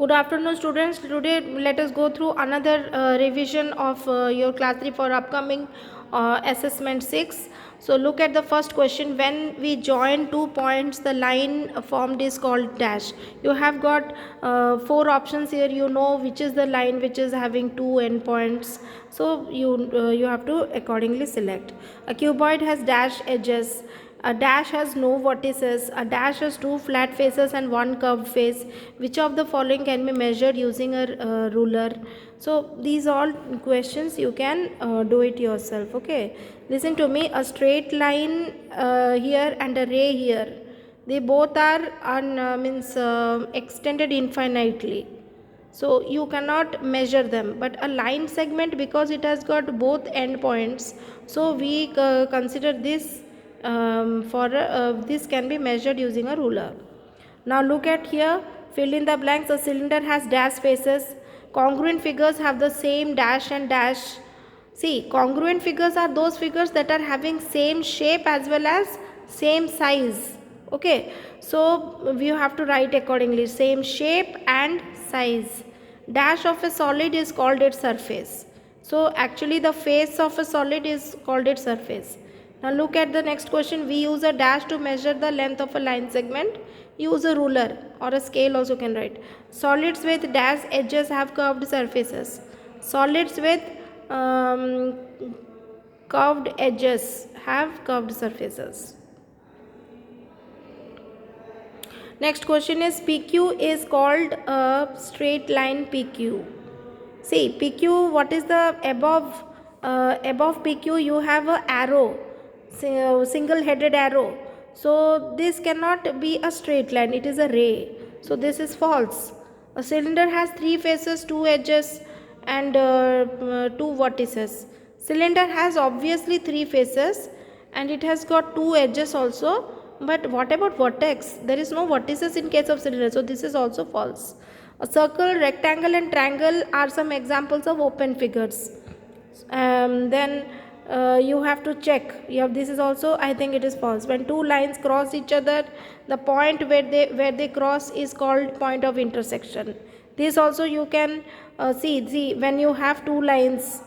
Good afternoon, students. Today, let us go through another revision of your class 3 for upcoming assessment 6. So, look at the first question. When we join 2 points, the line formed is called dash. You have got 4 options here. You know which is the line which is having 2 endpoints. So, you have to accordingly select. A cuboid has dash edges. A dash has no vertices. A dash has 2 flat faces and 1 curved face. Which of the following can be measured using a ruler? So these all questions you can do it yourself. Okay, listen to me. A straight line here and a ray here. They both are extended infinitely. So you cannot measure them, but a line segment, because it has got both endpoints, so we consider this for this can be measured using a ruler. Now look at here, fill in the blanks. A cylinder has dash faces. Congruent figures have the same dash and dash. See, congruent figures are those figures that are having same shape as well as same size. Okay, so we have to write accordingly, same shape and size. Dash of a solid is called its surface. So actually the face of a solid is called its surface. Now look at the next question. We use a dash to measure the length of a line segment. Use a ruler or a scale also can write. Solids with dash edges have curved surfaces. Solids with um, curved edges have curved surfaces. Next question is PQ is called a straight line PQ. See, PQ, what is the above? Above PQ you have a arrow, single headed arrow. So this cannot be a straight line, it is a ray. So this is false. A cylinder has 3 faces, 2 edges and 2 vertices. Cylinder has obviously 3 faces and it has got 2 edges also. But what about vertex? There is no vertices in case of cylinder, so this is also false. A circle, rectangle and triangle are some examples of open figures. Then you have to check. This is also, I think it is false. When 2 lines cross each other, the point where they cross is called point of intersection. This also you can see when you have 2 lines.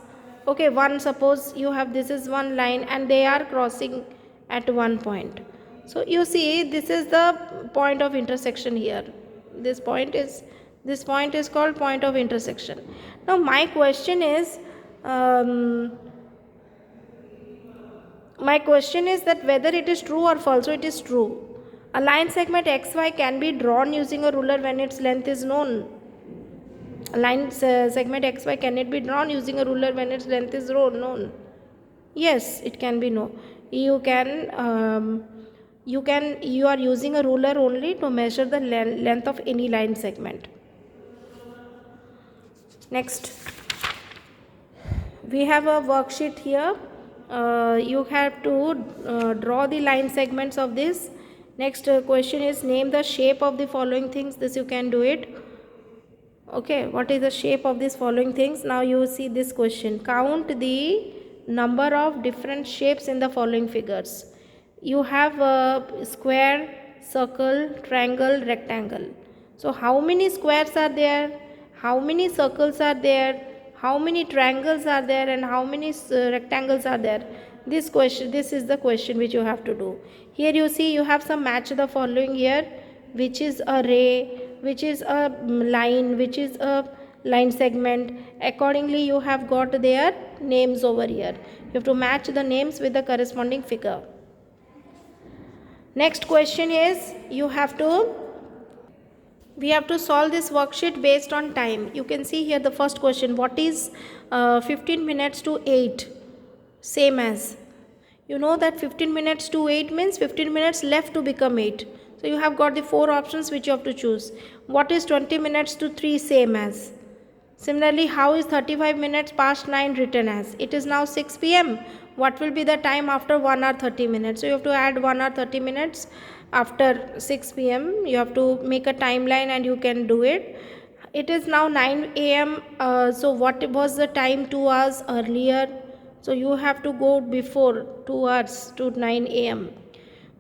Okay, one, suppose you have, this is one line and they are crossing at one point. So you see, this is the point of intersection here. This point is called point of intersection. Now my question is that whether it is true or false. So it is true. A line segment XY can be drawn using a ruler when its length is known. A line segment XY can it be drawn using a ruler when its length is known? Yes, it can be known. You are using a ruler only to measure the length of any line segment. Next, we have a worksheet here. You have to draw the line segments of this. Next question is, name the shape of the following things. This you can do it. Okay, what is the shape of these following things? Now you see this question. Count the number of different shapes in the following figures. You have a square, circle, triangle, rectangle. So how many squares are there? How many circles are there? How many triangles are there? And how many rectangles are there? This is the question which you have to do. Here you see you have some match the following here, which is a ray, which is a line, which is a line segment. Accordingly you have got their names over here. You have to match the names with the corresponding figure. Next question is, we have to solve this worksheet based on time. You can see here the first question, what is 15 minutes to 8? Same as, you know that 15 minutes to 8 means 15 minutes left to become 8. So you have got the 4 options which you have to choose. What is 20 minutes to 3? Same as. Similarly, how is 35 minutes past 9 written as? It is now 6 p.m. What will be the time after 1 hour 30 minutes? So you have to add 1 hour 30 minutes after 6 p.m. You have to make a timeline and you can do it. It is now 9 a.m. So what was the time 2 hours earlier? So you have to go before 2 hours to 9 a.m.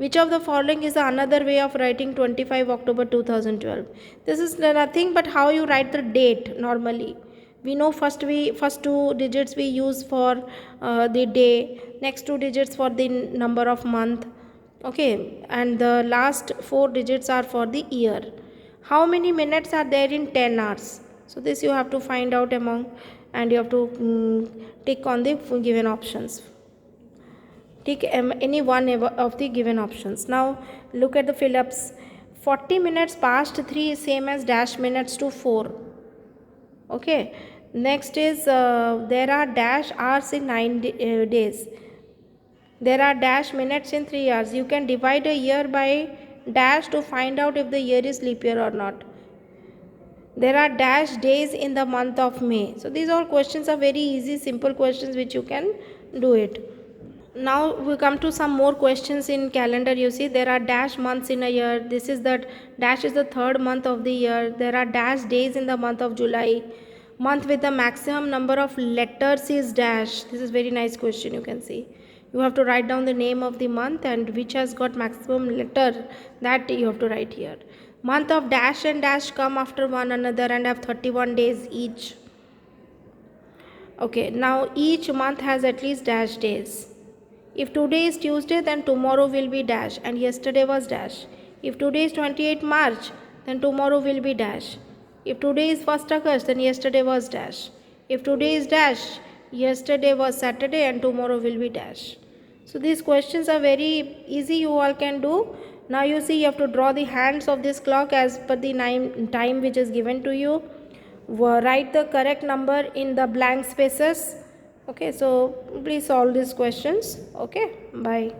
Which of the following is another way of writing 25 October 2012? This is nothing but how you write the date normally. We know first two digits we use for the day, next two digits for the number of month, okay, and the last four digits are for the year. How many minutes are there in 10 hours? So this you have to find out among, and you have to tick on the given options. Take any one of the given options. Now look at the fill-ups. 40 minutes past 3 is same as dash minutes to 4. Okay. Next is there are dash hours in 9 days. There are dash minutes in 3 hours. You can divide a year by dash to find out if the year is leap year or not. There are dash days in the month of May. So these all questions are very easy, simple questions which you can do it. Now we come to some more questions in calendar. You see there are dash months in a year. This is the dash is the third month of the year. There are dash days in the month of July. Month with the maximum number of letters is dash. This is very nice question. You can see you have to write down the name of the month and which has got maximum letter, that you have to write here. Month of dash and dash come after one another and have 31 days each. Okay, now each month has at least dash days. If today is Tuesday, then tomorrow will be dash and yesterday was dash. If today is 28 March, then tomorrow will be dash. If today is 1st August, then yesterday was dash. If today is dash, yesterday was Saturday and tomorrow will be dash. So these questions are very easy, you all can do. Now you see you have to draw the hands of this clock as per the time which is given to you. Write the correct number in the blank spaces. Okay, so please solve these questions. Okay, bye.